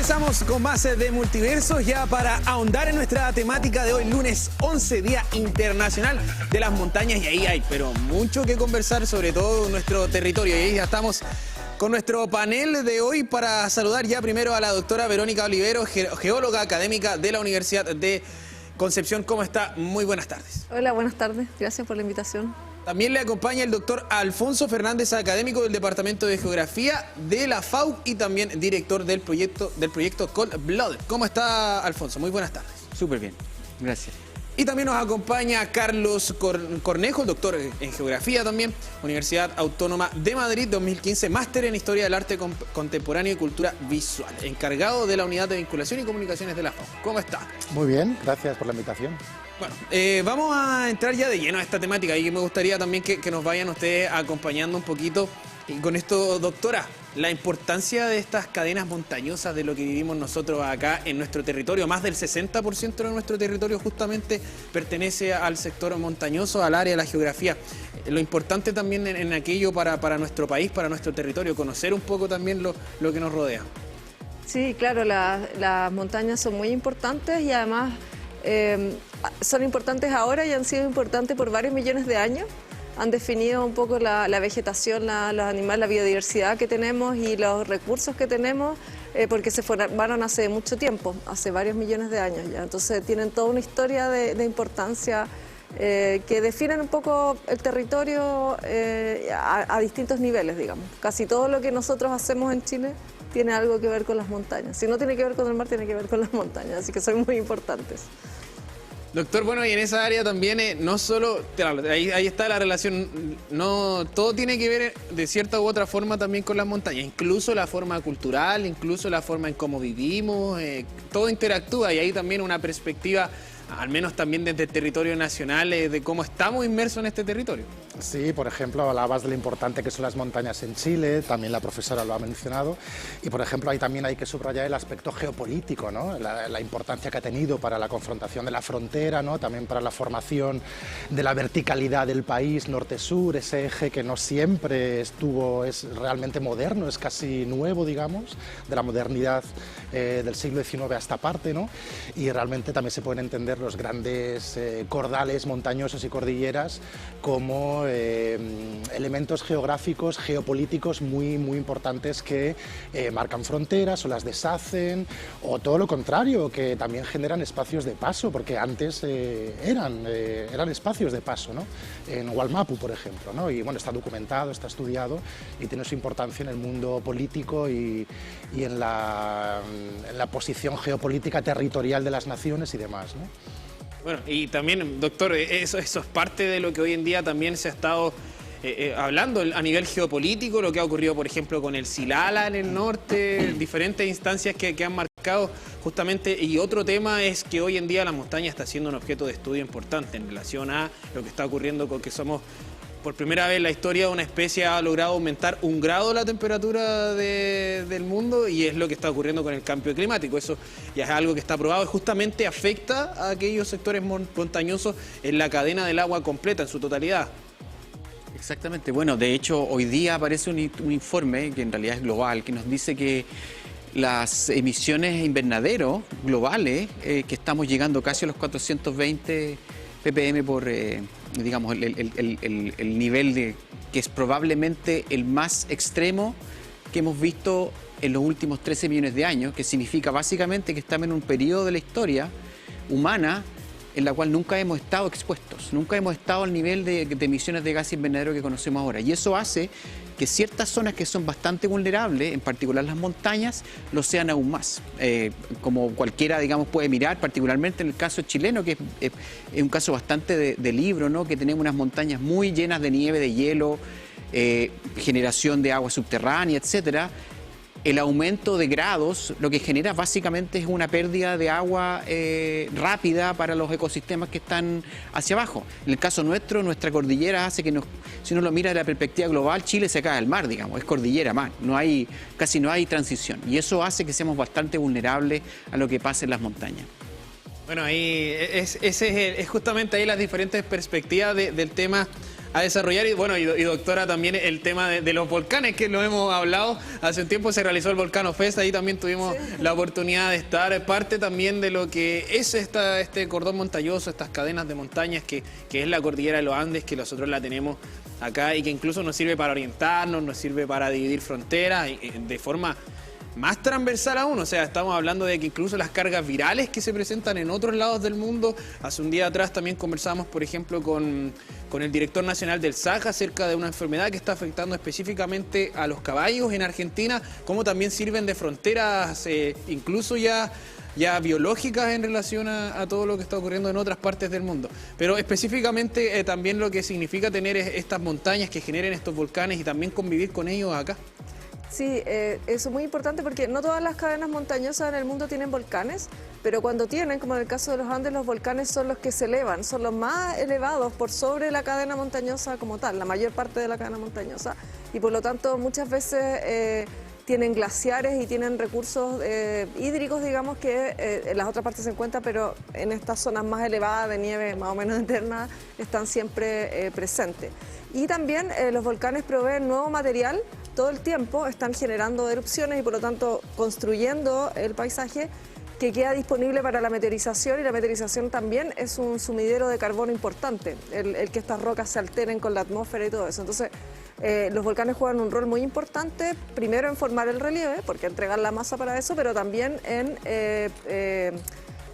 Comenzamos con más de Multiversos ya para ahondar en nuestra temática de hoy, lunes 11, Día Internacional de las Montañas. Y ahí hay, pero mucho que conversar, sobre todo en nuestro territorio. Y ahí ya estamos con nuestro panel de hoy para saludar ya primero a la doctora Verónica Olivero, geóloga académica de la Universidad de Concepción. ¿Cómo está? Muy buenas tardes. Hola, buenas tardes. Gracias por la invitación. También le acompaña el doctor Alfonso Fernández, académico del Departamento de Geografía de la FAUC y también director del proyecto Cold Blood. ¿Cómo está, Alfonso? Muy buenas tardes. Súper bien, gracias. Y también nos acompaña Carlos Cornejo, el doctor en Geografía también, Universidad Autónoma de Madrid, 2015, máster en Historia del Arte Contemporáneo y Cultura Visual, encargado de la Unidad de Vinculación y Comunicaciones de la FAUC. ¿Cómo está? Muy bien, gracias por la invitación. Bueno, vamos a entrar ya de lleno a esta temática y me gustaría también que nos vayan ustedes acompañando un poquito. Y con esto, doctora, la importancia de estas cadenas montañosas de lo que vivimos nosotros acá en nuestro territorio. Más del 60% de nuestro territorio justamente pertenece al sector montañoso, al área de la geografía. Lo importante también en aquello para nuestro país, para nuestro territorio, conocer un poco también lo que nos rodea. Sí, claro, las montañas son muy importantes y además son importantes ahora y han sido importantes por varios millones de años. Han definido un poco la vegetación, los animales, la biodiversidad que tenemos y los recursos que tenemos, porque se formaron hace mucho tiempo, hace varios millones de años ya. Entonces tienen toda una historia de importancia que definen un poco el territorio a distintos niveles, digamos. Casi todo lo que nosotros hacemos en Chile tiene algo que ver con las montañas. Si no tiene que ver con el mar, tiene que ver con las montañas, así que son muy importantes. Doctor, bueno, y en esa área también no solo, claro, ahí está la relación, no todo tiene que ver de cierta u otra forma también con las montañas, incluso la forma cultural, incluso la forma en cómo vivimos, todo interactúa y ahí también una perspectiva, al menos también desde el territorio nacional, de cómo estamos inmersos en este territorio. Sí, por ejemplo, hablabas de lo importante que son las montañas en Chile, también la profesora lo ha mencionado, y por ejemplo ahí también hay que subrayar el aspecto geopolítico, ¿no? La importancia que ha tenido para la confrontación de la frontera, ¿no? También para la formación de la verticalidad del país norte-sur, ese eje que no siempre es realmente moderno, es casi nuevo, digamos, de la modernidad del siglo XIX a esta parte, ¿no? Y realmente también se pueden entender los grandes cordales montañosos y cordilleras como elementos geográficos, geopolíticos muy importantes que marcan fronteras o las deshacen, o todo lo contrario, que también generan espacios de paso, porque antes eran espacios de paso, ¿no? En Wallmapu, por ejemplo, ¿no? Y bueno, está documentado, está estudiado y tiene su importancia en el mundo político y en la posición geopolítica territorial de las naciones y demás, ¿no? Bueno, y también, doctor, eso es parte de lo que hoy en día también se ha estado hablando a nivel geopolítico, lo que ha ocurrido, por ejemplo, con el Silala en el norte, diferentes instancias que han marcado justamente. Y otro tema es que hoy en día la montaña está siendo un objeto de estudio importante en relación a lo que está ocurriendo con que somos... Por primera vez en la historia una especie ha logrado aumentar 1 grado la temperatura del mundo y es lo que está ocurriendo con el cambio climático. Eso ya es algo que está probado y justamente afecta a aquellos sectores montañosos en la cadena del agua completa, en su totalidad. Exactamente. Bueno, de hecho, hoy día aparece un informe, que en realidad es global, que nos dice que las emisiones invernadero globales, que estamos llegando casi a los 420 ppm por... digamos, el nivel que es probablemente el más extremo que hemos visto en los últimos 13 millones de años, que significa básicamente que estamos en un periodo de la historia humana en la cual nunca hemos estado expuestos, nunca hemos estado al nivel de emisiones de gas invernadero que conocemos ahora. Y eso hace que ciertas zonas que son bastante vulnerables, en particular las montañas, lo sean aún más. Como cualquiera, digamos, puede mirar, particularmente en el caso chileno, que es un caso bastante de libro, ¿no? Que tenemos unas montañas muy llenas de nieve, de hielo, generación de agua subterránea, etcétera. El aumento de grados lo que genera básicamente es una pérdida de agua rápida para los ecosistemas que están hacia abajo. En el caso nuestro, nuestra cordillera hace que, si uno lo mira desde la perspectiva global, Chile se cae al mar, digamos, es cordillera más, casi no hay transición. Y eso hace que seamos bastante vulnerables a lo que pasa en las montañas. Bueno, ahí es justamente ahí las diferentes perspectivas del tema a desarrollar. Y bueno, y doctora, también el tema de los volcanes, que lo hemos hablado. Hace un tiempo se realizó el Volcano Fest, ahí también tuvimos la oportunidad de estar. Parte también de lo que es este cordón montañoso, estas cadenas de montañas que es la cordillera de los Andes, que nosotros la tenemos acá y que incluso nos sirve para orientarnos, nos sirve para dividir fronteras de forma más transversal aún. O sea, estamos hablando de que incluso las cargas virales que se presentan en otros lados del mundo. Hace un día atrás también conversábamos, por ejemplo, con el director nacional del SAJA acerca de una enfermedad que está afectando específicamente a los caballos en Argentina, cómo también sirven de fronteras, incluso ya biológicas en relación a todo lo que está ocurriendo en otras partes del mundo. Pero específicamente también lo que significa tener estas montañas que generen estos volcanes y también convivir con ellos acá. Sí, eso es muy importante porque no todas las cadenas montañosas en el mundo tienen volcanes, pero cuando tienen, como en el caso de los Andes, los volcanes son los que se elevan, son los más elevados por sobre la cadena montañosa como tal, la mayor parte de la cadena montañosa, y por lo tanto muchas veces tienen glaciares y tienen recursos hídricos, digamos, que en las otras partes se encuentran, pero en estas zonas más elevadas de nieve más o menos eterna están siempre presentes. Y también los volcanes proveen nuevo material todo el tiempo, están generando erupciones y por lo tanto construyendo el paisaje que queda disponible para la meteorización, y la meteorización también es un sumidero de carbono importante, el que estas rocas se alteren con la atmósfera y todo eso. Entonces los volcanes juegan un rol muy importante, primero en formar el relieve, porque entregan la masa para eso, pero también en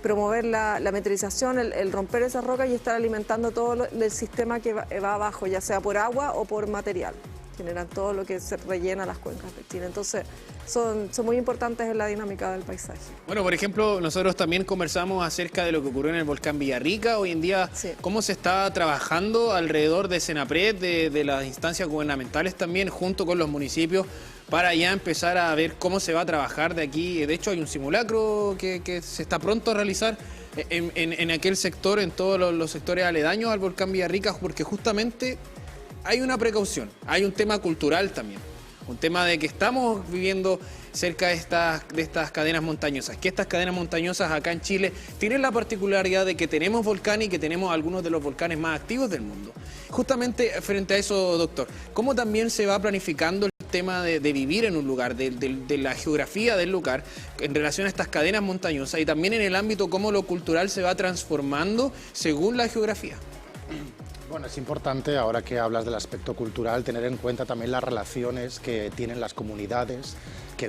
promover la meteorización, el romper esas rocas y estar alimentando todo el sistema que va abajo, ya sea por agua o por material. Generan todo lo que se rellena las cuencas de Chile. Entonces son muy importantes en la dinámica del paisaje. Bueno, por ejemplo, nosotros también conversamos acerca de lo que ocurrió en el volcán Villarrica. Hoy en día, sí, cómo se está trabajando alrededor de Senapred, de las instancias gubernamentales también, junto con los municipios, para ya empezar a ver cómo se va a trabajar de aquí. De hecho, hay un simulacro que se está pronto a realizar en aquel sector, en todos los sectores aledaños al volcán Villarrica, porque justamente hay una precaución, hay un tema cultural también, un tema de que estamos viviendo cerca de estas cadenas montañosas, que estas cadenas montañosas acá en Chile tienen la particularidad de que tenemos volcanes y que tenemos algunos de los volcanes más activos del mundo. Justamente frente a eso, doctor, ¿cómo también se va planificando el tema de vivir en un lugar, de la geografía del lugar en relación a estas cadenas montañosas, y también en el ámbito cómo lo cultural se va transformando según la geografía? Bueno, es importante, ahora que hablas del aspecto cultural, tener en cuenta también las relaciones que tienen las comunidades que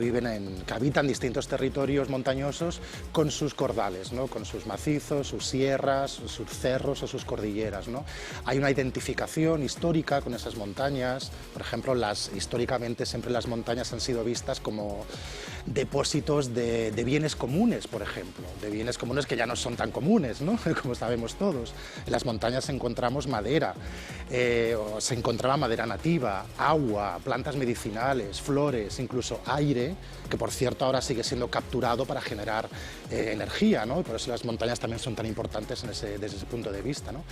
habitan distintos territorios montañosos con sus cordales, ¿no? Con sus macizos, sus sierras, sus cerros o sus cordilleras, ¿no? Hay una identificación histórica con esas montañas. Por ejemplo, históricamente siempre las montañas han sido vistas como depósitos de bienes comunes, por ejemplo, de bienes comunes que ya no son tan comunes, ¿no? Como sabemos todos. En las montañas encontramos madera, se encontraba madera nativa, agua, plantas medicinales, flores, incluso aire, que por cierto ahora sigue siendo capturado para generar energía, ¿no? Y por eso las montañas también son tan importantes desde ese punto de vista, ¿no?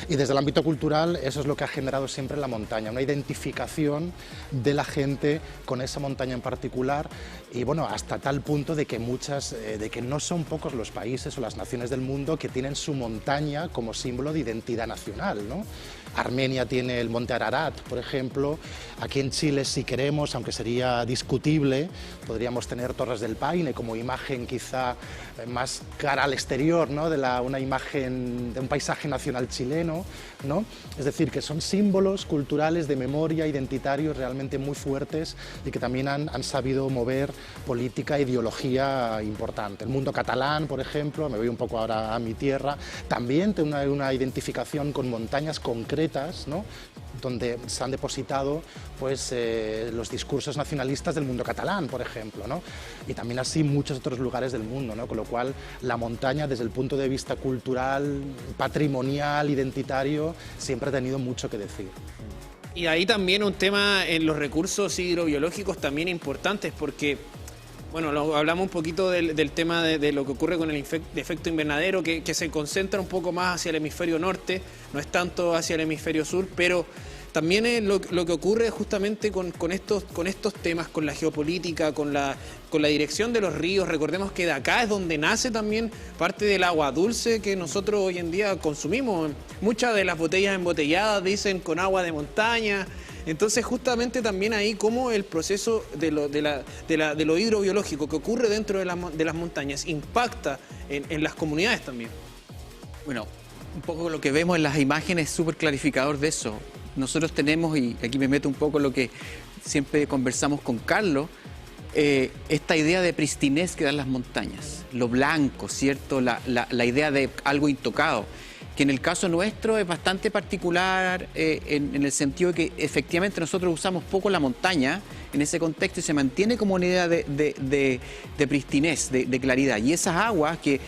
Y desde el ámbito cultural eso es lo que ha generado siempre la montaña, una identificación de la gente con esa montaña en particular, y bueno, hasta tal punto de que de que no son pocos los países o las naciones del mundo que tienen su montaña como símbolo de identidad nacional, ¿no? Armenia tiene el monte Ararat, por ejemplo. Aquí en Chile, si queremos, aunque sería discutible, podríamos tener Torres del Paine como imagen quizá más cara al exterior, ¿no? Una imagen de un paisaje nacional chileno, ¿no? Es decir, que son símbolos culturales de memoria, identitarios realmente muy fuertes y que también han sabido mover política e ideología importante. El mundo catalán, por ejemplo, me voy un poco ahora a mi tierra, también tiene una identificación con montañas concretas, ¿no? Donde se han depositado pues, los discursos nacionalistas del mundo catalán, por ejemplo, ¿no? Y también así muchos otros lugares del mundo, ¿no? Con lo cual la montaña desde el punto de vista cultural, patrimonial, identitario, siempre ha tenido mucho que decir. Y ahí también un tema en los recursos hidrobiológicos también importantes, porque bueno, hablamos un poquito del tema de lo que ocurre con el efecto invernadero, que se concentra un poco más hacia el hemisferio norte, no es tanto hacia el hemisferio sur, pero también es lo que ocurre justamente con estos temas, con la geopolítica, con la dirección de los ríos. Recordemos que de acá es donde nace también parte del agua dulce que nosotros hoy en día consumimos. Muchas de las botellas embotelladas dicen con agua de montaña. Entonces justamente también ahí como el proceso de lo hidrobiológico que ocurre dentro de las montañas impacta en las comunidades también. Bueno, un poco lo que vemos en las imágenes es súper clarificador de eso. Nosotros tenemos, y aquí me meto un poco lo que siempre conversamos con Carlos, esta idea de pristinez que dan las montañas, lo blanco, ¿cierto? La idea de algo intocado, que en el caso nuestro es bastante particular en el sentido de que efectivamente nosotros usamos poco la montaña en ese contexto y se mantiene como una idea de pristinez, de claridad. Y esas aguas que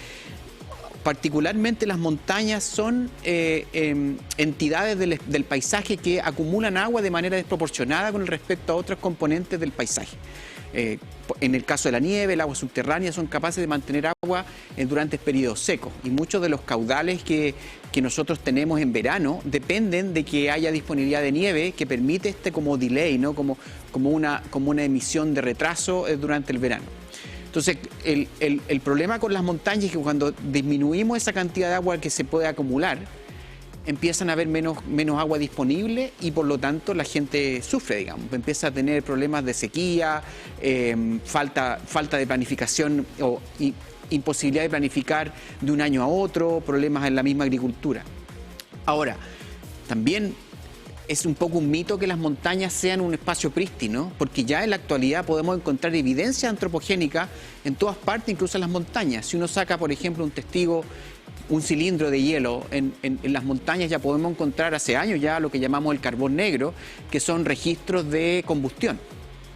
particularmente las montañas son entidades del paisaje que acumulan agua de manera desproporcionada con respecto a otros componentes del paisaje. En el caso de la nieve, el agua subterránea son capaces de mantener agua durante periodos secos y muchos de los caudales que nosotros tenemos en verano dependen de que haya disponibilidad de nieve que permite como delay, ¿no? como una emisión de retraso durante el verano. Entonces, el problema con las montañas es que cuando disminuimos esa cantidad de agua que se puede acumular, empiezan a haber menos agua disponible y por lo tanto la gente sufre, digamos. Empieza a tener problemas de sequía, falta de planificación o imposibilidad de planificar de un año a otro, problemas en la misma agricultura. Ahora, también es un poco un mito que las montañas sean un espacio prístino, porque ya en la actualidad podemos encontrar evidencia antropogénica en todas partes, incluso en las montañas. Si uno saca, por ejemplo, un cilindro de hielo en las montañas, ya podemos encontrar hace años ya lo que llamamos el carbón negro, que son registros de combustión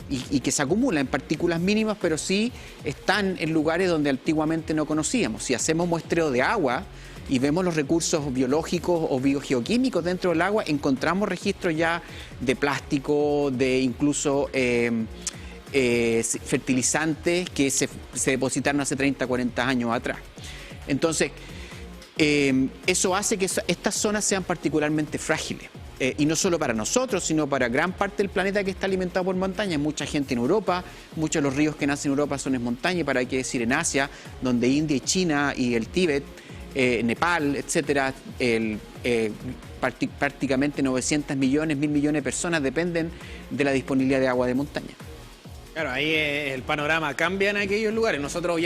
y que se acumulan en partículas mínimas, pero sí están en lugares donde antiguamente no conocíamos. Si hacemos muestreo de agua y vemos los recursos biológicos o biogeoquímicos dentro del agua, encontramos registros ya de plástico, de incluso fertilizantes que se depositaron hace 30, 40 años atrás. Entonces, eso hace que estas zonas sean particularmente frágiles. Y no solo para nosotros, sino para gran parte del planeta que está alimentado por montañas. Mucha gente en Europa, muchos de los ríos que nacen en Europa son en montaña, y para qué decir en Asia, donde India y China y el Tíbet, Nepal, etcétera, prácticamente 900 millones, 1.000 millones de personas dependen de la disponibilidad de agua de montaña. Claro, ahí el panorama cambia en aquellos lugares. Nosotros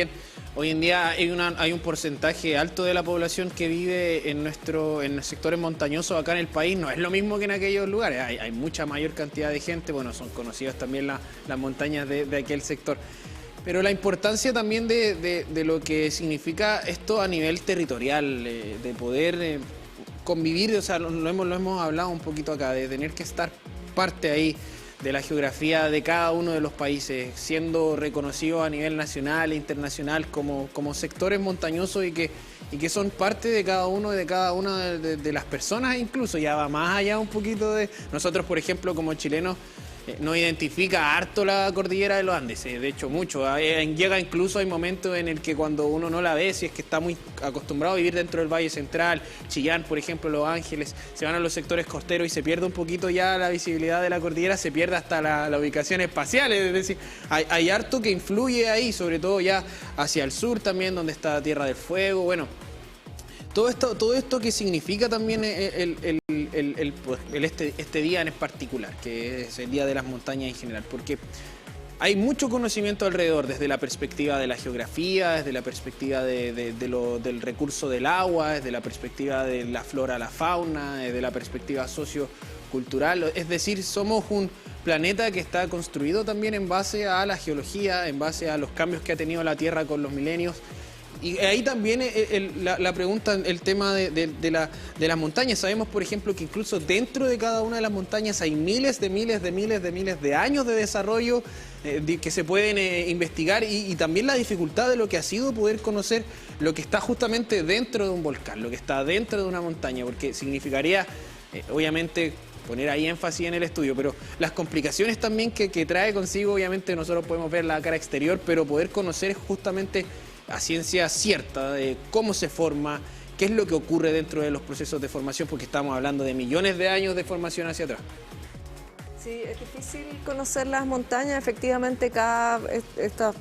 hoy en día hay un porcentaje alto de la población que vive en los sectores montañosos acá en el país. No es lo mismo que en aquellos lugares. Hay mucha mayor cantidad de gente. Bueno, son conocidas también las montañas de aquel sector. Pero la importancia también de lo que significa esto a nivel territorial, de poder convivir, o sea, lo hemos hablado un poquito acá, de tener que estar parte ahí de la geografía de cada uno de los países, siendo reconocidos a nivel nacional e internacional como sectores montañosos y que son parte de cada una de las personas, incluso ya va más allá un poquito de nosotros, por ejemplo, como chilenos. Nos identifica harto la cordillera de los Andes, de hecho mucho. Llega incluso, hay momentos en el que cuando uno no la ve, si es que está muy acostumbrado a vivir dentro del Valle Central, Chillán, por ejemplo, Los Ángeles, se van a los sectores costeros y se pierde un poquito ya la visibilidad de la cordillera, se pierde hasta la ubicación espacial, es decir, hay harto que influye ahí, sobre todo ya hacia el sur también, donde está Tierra del Fuego, bueno. Todo esto que significa también este día en particular, que es el Día de las Montañas en general, porque hay mucho conocimiento alrededor, desde la perspectiva de la geografía, desde la perspectiva del recurso del agua, desde la perspectiva de la flora, la fauna, desde la perspectiva sociocultural, es decir, somos un planeta que está construido también en base a la geología, en base a los cambios que ha tenido la Tierra con los milenios. Y ahí también la pregunta, el tema de las montañas. Sabemos, por ejemplo, que incluso dentro de cada una de las montañas hay miles de años de desarrollo que se pueden investigar y también la dificultad de lo que ha sido poder conocer lo que está justamente dentro de un volcán, lo que está dentro de una montaña, porque significaría, obviamente, poner ahí énfasis en el estudio, pero las complicaciones también que trae consigo, obviamente nosotros podemos ver la cara exterior, pero poder conocer justamente a ciencia cierta de cómo se forma, ¿Qué es lo que ocurre dentro de los procesos de formación? Porque estamos hablando de millones de años de formación hacia atrás. Sí, es difícil conocer las montañas. Efectivamente, estas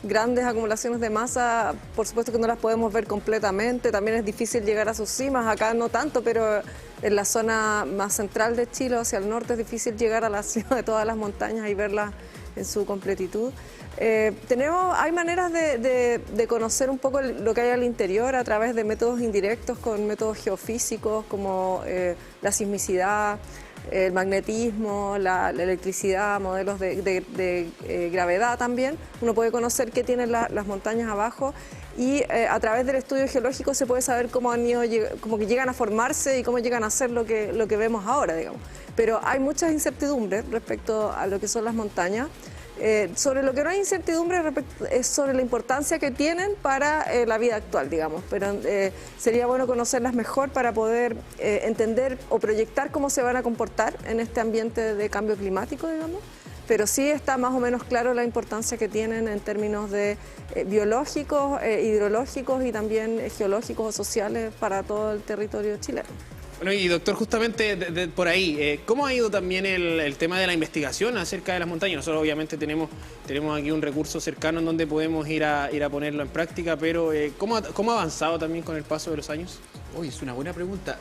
grandes acumulaciones de masa, por supuesto que no las podemos ver completamente. También es difícil llegar a sus cimas. Acá no tanto, pero en la zona más central de Chile, hacia el norte, es difícil llegar a la cima de todas las montañas y verlas en su completitud. Hay maneras de conocer un poco lo que hay al interior a través de métodos indirectos, con métodos geofísicos como la sismicidad, el magnetismo, la electricidad, modelos de gravedad también. Uno puede conocer qué tienen las montañas abajo y a través del estudio geológico se puede saber cómo que llegan a formarse y cómo llegan a ser lo que vemos ahora, digamos. Pero hay muchas incertidumbres respecto a lo que son las montañas. Sobre lo que no hay incertidumbre es sobre la importancia que tienen para la vida actual, digamos, pero sería bueno conocerlas mejor para poder entender o proyectar cómo se van a comportar en este ambiente de cambio climático, digamos, pero sí está más o menos claro la importancia que tienen en términos de biológicos, hidrológicos y también geológicos o sociales para todo el territorio chileno. Bueno, y doctor, justamente por ahí, ¿cómo ha ido también el tema de la investigación acerca de las montañas? Nosotros obviamente tenemos aquí un recurso cercano en donde podemos ir a ponerlo en práctica, pero ¿cómo ha avanzado también con el paso de los años? Uy, es una buena pregunta.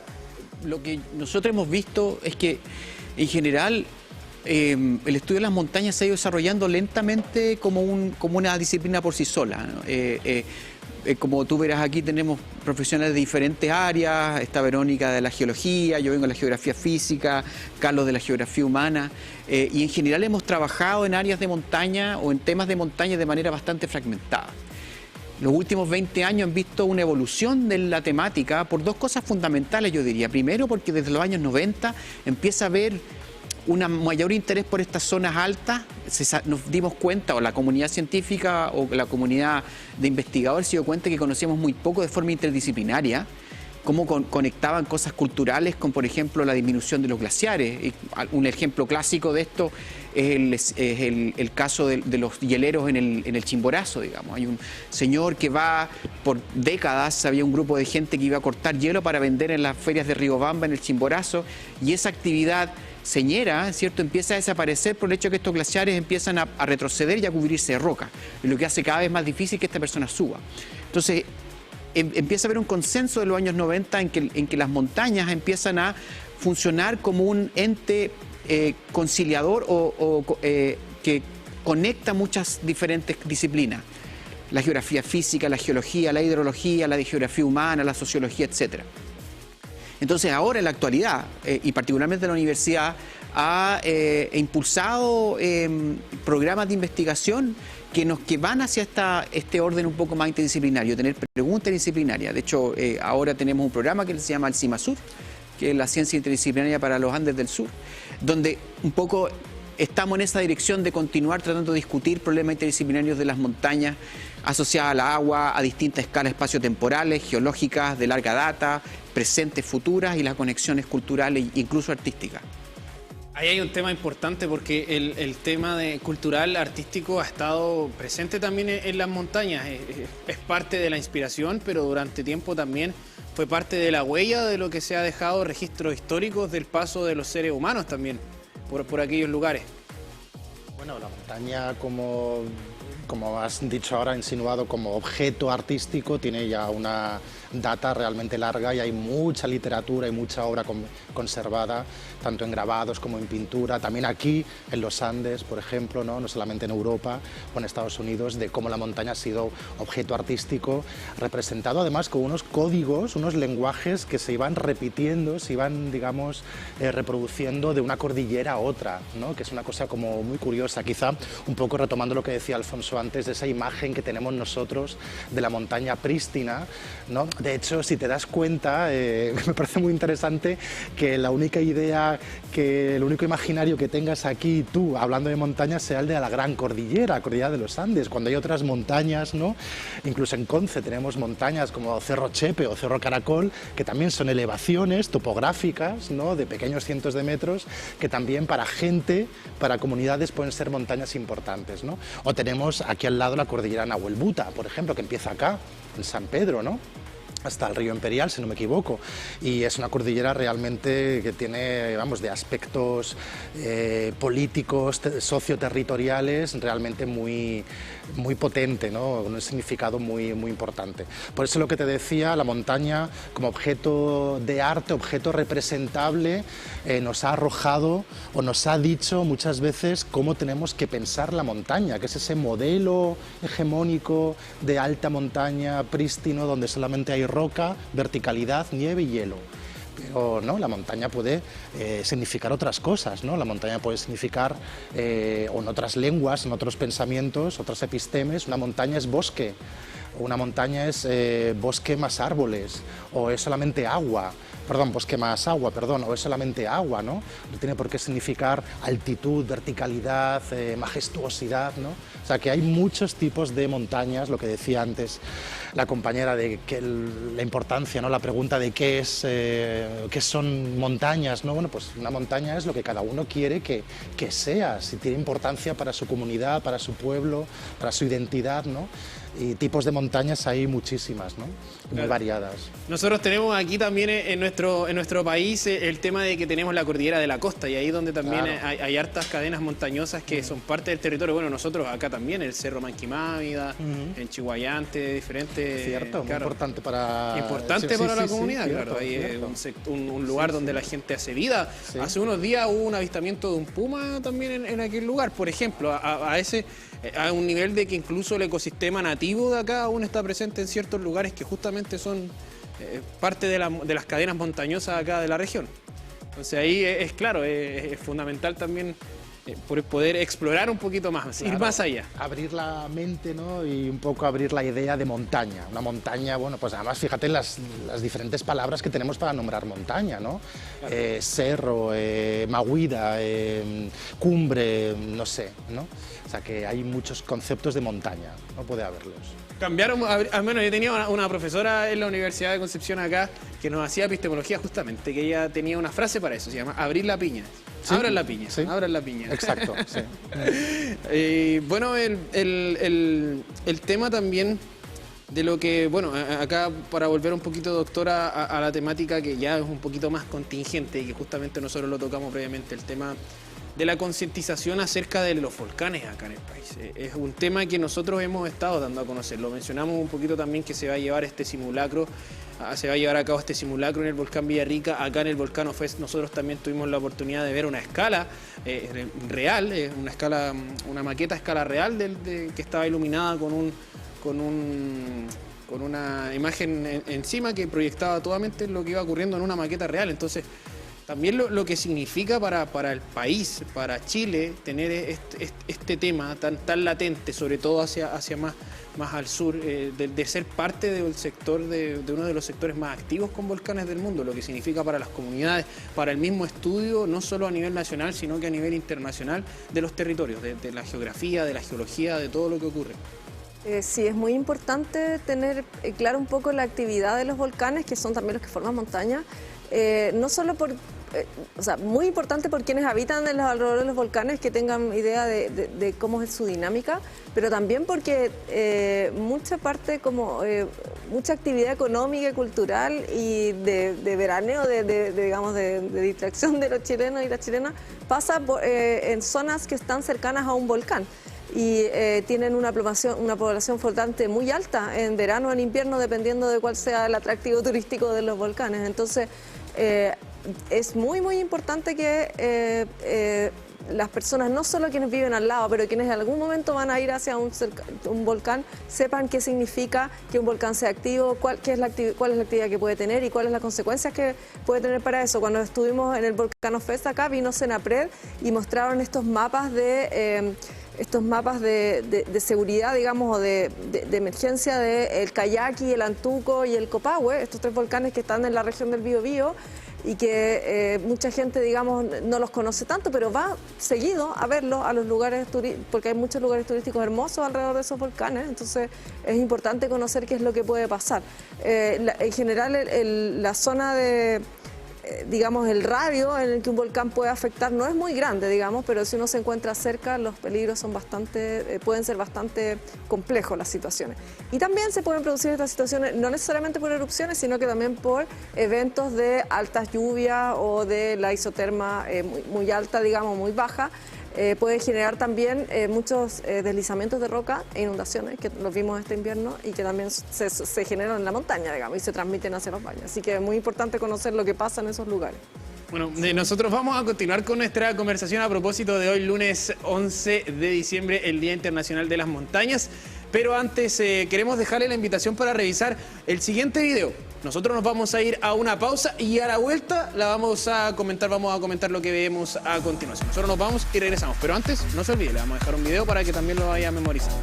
Lo que nosotros hemos visto es que, en general, el estudio de las montañas se ha ido desarrollando lentamente como una disciplina por sí sola, ¿no? Como tú verás, aquí tenemos profesionales de diferentes áreas. Está Verónica de la geología, yo vengo de la geografía física, Carlos de la geografía humana, y en general hemos trabajado en áreas de montaña o en temas de montaña de manera bastante fragmentada. Los últimos 20 años han visto una evolución de la temática por dos cosas fundamentales, yo diría. Primero, porque desde los años 90 empieza a haber un mayor interés por estas zonas altas. Nos dimos cuenta, o la comunidad científica o la comunidad de investigadores se dio cuenta que conocíamos muy poco de forma interdisciplinaria, cómo conectaban cosas culturales con, por ejemplo, la disminución de los glaciares. Y un ejemplo clásico de esto es el caso de los hieleros en el Chimborazo, digamos. Hay un señor que va, por décadas, había un grupo de gente que iba a cortar hielo para vender en las ferias de Riobamba, en el Chimborazo, y esa actividad señera, ¿cierto?, empieza a desaparecer por el hecho de que estos glaciares empiezan a retroceder y a cubrirse de roca, lo que hace cada vez más difícil que esta persona suba. Entonces, empieza a haber un consenso de los años 90 en que las montañas empiezan a funcionar como un ente conciliador que conecta muchas diferentes disciplinas. La geografía física, la geología, la hidrología, la geografía humana, la sociología, etcétera. Entonces ahora en la actualidad, y particularmente la universidad, ha impulsado programas de investigación que van hacia este orden un poco más interdisciplinario, tener preguntas disciplinarias. De hecho, ahora tenemos un programa que se llama el CIMASUR, que es la ciencia interdisciplinaria para los Andes del Sur, donde un poco estamos en esa dirección de continuar tratando de discutir problemas interdisciplinarios de las montañas asociadas al agua, a distintas escalas espaciotemporales, geológicas, de larga data, presentes, futuras, y las conexiones culturales e incluso artísticas. Ahí hay un tema importante porque el tema cultural, artístico, ha estado presente también en las montañas. Es parte de la inspiración, pero durante tiempo también fue parte de la huella de lo que se ha dejado, registros históricos del paso de los seres humanos también por aquellos lugares. Bueno, la montaña, como has dicho ahora, insinuado como objeto artístico, tiene ya una data realmente larga y hay mucha literatura y mucha obra conservada, tanto en grabados como en pintura, también aquí en los Andes, por ejemplo, no solamente en Europa o en Estados Unidos, de cómo la montaña ha sido objeto artístico, representado además con unos códigos, unos lenguajes que se iban repitiendo, se iban, digamos, reproduciendo de una cordillera a otra, ¿no? Que es una cosa como muy curiosa, quizá un poco retomando lo que decía Alfonso antes, de esa imagen que tenemos nosotros de la montaña prístina, ¿no? De hecho, si te das cuenta, me parece muy interesante que la única idea, el único imaginario que tengas aquí tú, hablando de montañas, sea el de la Gran Cordillera, Cordillera de los Andes, cuando hay otras montañas, ¿no? Incluso en Conce tenemos montañas como Cerro Chepe o Cerro Caracol, que también son elevaciones topográficas, ¿no? De pequeños cientos de metros, que también para gente, para comunidades, pueden ser montañas importantes, ¿no? O tenemos aquí al lado la Cordillera Nahuelbuta, por ejemplo, que empieza acá, en San Pedro, ¿no? hasta el río Imperial, si no me equivoco, y es una cordillera realmente que tiene, vamos, de aspectos políticos, socioterritoriales, realmente muy potente, ¿no? Un significado muy importante. Por eso lo que te decía, la montaña como objeto de arte, objeto representable, nos ha arrojado o nos ha dicho muchas veces cómo tenemos que pensar la montaña, que es ese modelo hegemónico de alta montaña, prístino, donde solamente hay roca, verticalidad, nieve y hielo. Pero no, la montaña puede significar otras cosas, ¿no? La montaña puede significar, o en otras lenguas, en otros pensamientos, otras epistemes, una montaña es bosque, o una montaña es bosque más árboles, o es solamente agua. Perdón, bosque más agua, perdón, o es solamente agua, ¿no? No tiene por qué significar altitud, verticalidad, majestuosidad, ¿no? O sea, que hay muchos tipos de montañas, lo que decía antes la compañera, de que la importancia, ¿no? La pregunta de qué son montañas, ¿no? Bueno, pues una montaña es lo que cada uno quiere que sea, si tiene importancia para su comunidad, para su pueblo, para su identidad, ¿no? Y tipos de montañas hay muchísimas, ¿no? Muy variadas. Nosotros tenemos aquí también en nuestro país el tema de que tenemos la cordillera de la costa, y ahí donde también hay hartas cadenas montañosas que son parte del territorio. Bueno, nosotros acá también, el Cerro Manquimávida, en Chihuayante, diferentes... Cierto, claro, muy importante para... Importante para la comunidad, sí, claro. cierto, Hay un lugar donde la gente hace vida. Sí. Hace unos días hubo un avistamiento de un puma también en aquel lugar, por ejemplo, a un nivel de que incluso el ecosistema nativo de acá aún está presente en ciertos lugares que justamente son parte de las cadenas montañosas acá de la región. Entonces ahí es claro, es fundamental también poder explorar un poquito más, claro, ir más allá. Abrir la mente, ¿no? Y un poco abrir la idea de montaña. Una montaña, bueno, pues además fíjate en las diferentes palabras que tenemos para nombrar montaña, ¿no? Claro. Cerro, maguida, cumbre, no sé, ¿no? O sea que hay muchos conceptos de montaña, no puede haberlos. Cambiaron, al menos yo tenía una profesora en la Universidad de Concepción acá que nos hacía epistemología justamente, que ella tenía una frase para eso, se llama abrir la piña. ¿Sí? Abran la piña, sí. Abran la piña. Exacto, sí. Bueno, el tema también de lo que, bueno, acá para volver un poquito, doctora, a la temática que ya es un poquito más contingente y que justamente nosotros lo tocamos previamente, el tema de la concientización acerca de los volcanes acá en el país. Es un tema que nosotros hemos estado dando a conocer. Lo mencionamos un poquito también, que se va a llevar se va a llevar a cabo este simulacro en el volcán Villarrica. Acá en el Volcán Fest nosotros también tuvimos la oportunidad de ver una escala real, una maqueta a escala real que estaba iluminada con una imagen encima que proyectaba totalmente lo que iba ocurriendo en una maqueta real. Entonces, también lo que significa para el país, para Chile, tener este tema tan latente, sobre todo hacia más al sur, de ser parte del sector, de uno de los sectores más activos con volcanes del mundo, lo que significa para las comunidades, para el mismo estudio, no solo a nivel nacional, sino que a nivel internacional de los territorios, de la geografía, de la geología, de todo lo que ocurre. Sí, es muy importante tener claro un poco la actividad de los volcanes, que son también los que forman montaña, no solo muy importante por quienes habitan en los alrededores de los volcanes, que tengan idea de cómo es su dinámica, pero también porque mucha actividad económica y cultural y de veraneo, digamos, de distracción de los chilenos y las chilenas, pasa en zonas que están cercanas a un volcán. Y tienen una población flotante muy alta en verano o en invierno, dependiendo de cuál sea el atractivo turístico de los volcanes. Entonces, es muy importante que las personas, no solo quienes viven al lado, pero quienes en algún momento van a ir hacia un volcán, sepan qué significa que un volcán sea activo, cuál es la actividad que puede tener y cuáles las consecuencias que puede tener para eso. Cuando estuvimos en el Volcán Fest acá, vino Senapred y mostraron estos mapas de seguridad, digamos, o de emergencia del Cayaqui, el Antuco y el Copahue, estos 3 volcanes que están en la región del Biobío y que mucha gente, digamos, no los conoce tanto, pero va seguido a verlos a los lugares porque hay muchos lugares turísticos hermosos alrededor de esos volcanes. Entonces es importante conocer qué es lo que puede pasar. En general, la zona de digamos, el radio en el que un volcán puede afectar no es muy grande, digamos, pero si uno se encuentra cerca, los peligros son pueden ser bastante complejos las situaciones. Y también se pueden producir estas situaciones no necesariamente por erupciones, sino que también por eventos de altas lluvias o de la isoterma muy alta, digamos, muy baja. Puede generar también muchos deslizamientos de roca e inundaciones, que los vimos este invierno y que también se generan en la montaña, digamos, y se transmiten hacia los valles. Así que es muy importante conocer lo que pasa en esos lugares. Bueno, nosotros vamos a continuar con nuestra conversación a propósito de hoy, lunes 11 de diciembre, el Día Internacional de las Montañas. Pero antes queremos dejarle la invitación para revisar el siguiente video. Nosotros nos vamos a ir a una pausa y a la vuelta vamos a comentar lo que vemos a continuación. Nosotros nos vamos y regresamos, pero antes no se olvide, le vamos a dejar un video para que también lo vaya a memorizar.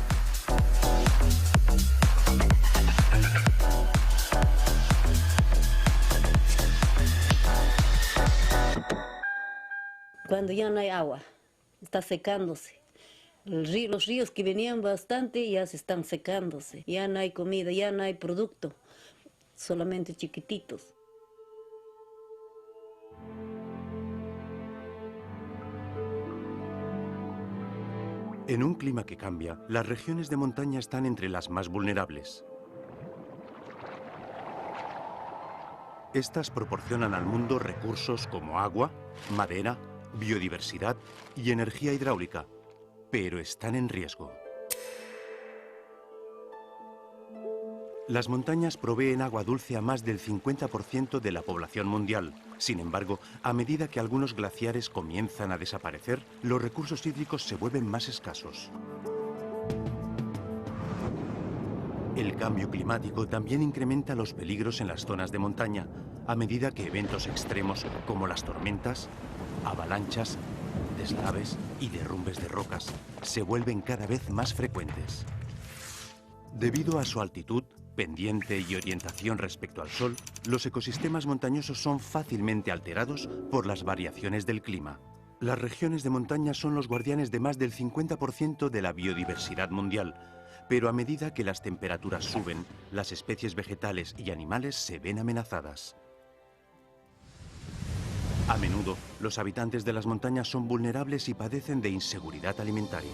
Cuando ya no hay agua, está secándose. Los ríos que venían bastante ya se están secándose. Ya no hay comida, ya no hay producto, solamente chiquititos. En un clima que cambia, las regiones de montaña están entre las más vulnerables. Estas proporcionan al mundo recursos como agua, madera, biodiversidad y energía hidráulica, pero están en riesgo. Las montañas proveen agua dulce a más del 50% de la población mundial. Sin embargo, a medida que algunos glaciares comienzan a desaparecer, los recursos hídricos se vuelven más escasos. El cambio climático también incrementa los peligros en las zonas de montaña, a medida que eventos extremos como las tormentas, avalanchas, deslaves y derrumbes de rocas se vuelven cada vez más frecuentes. Debido a su altitud, pendiente y orientación respecto al sol, los ecosistemas montañosos son fácilmente alterados por las variaciones del clima. Las regiones de montaña son los guardianes de más del 50% de la biodiversidad mundial, pero a medida que las temperaturas suben, las especies vegetales y animales se ven amenazadas. A menudo, los habitantes de las montañas son vulnerables y padecen de inseguridad alimentaria.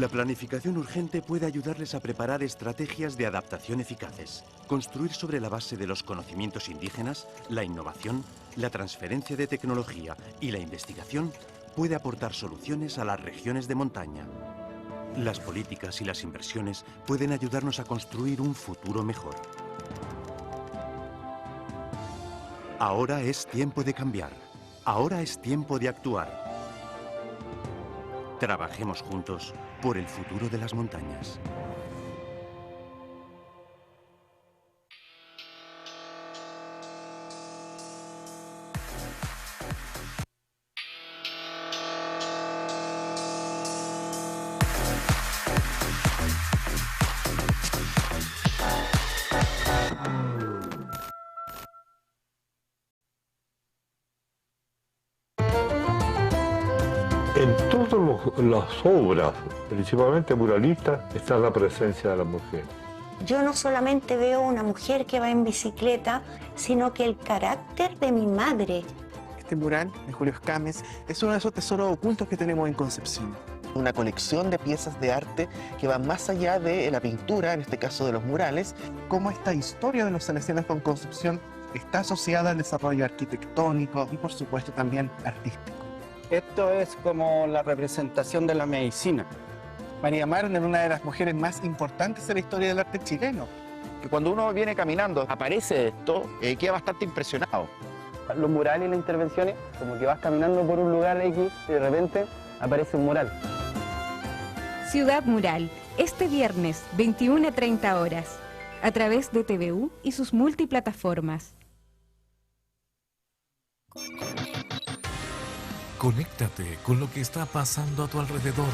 La planificación urgente puede ayudarles a preparar estrategias de adaptación eficaces, construir sobre la base de los conocimientos indígenas, la innovación, la transferencia de tecnología y la investigación puede aportar soluciones a las regiones de montaña. Las políticas y las inversiones pueden ayudarnos a construir un futuro mejor. Ahora es tiempo de cambiar. Ahora es tiempo de actuar. Trabajemos juntos por el futuro de las montañas. En todas las obras, principalmente muralistas, está la presencia de la mujer. Yo no solamente veo una mujer que va en bicicleta, sino que el carácter de mi madre. Este mural de Julio Escames es uno de esos tesoros ocultos que tenemos en Concepción. Una colección de piezas de arte que van más allá de la pintura, en este caso de los murales. Cómo esta historia de los salesianos con Concepción está asociada al desarrollo arquitectónico y, por supuesto, también artístico. Esto es como la representación de la medicina. María Marne es una de las mujeres más importantes de la historia del arte chileno. Que cuando uno viene caminando, aparece esto, queda bastante impresionado. Los murales y las intervenciones, como que vas caminando por un lugar X y de repente aparece un mural. Ciudad Mural, este viernes, 21 a 30 horas, a través de TVU y sus multiplataformas. Conéctate con lo que está pasando a tu alrededor.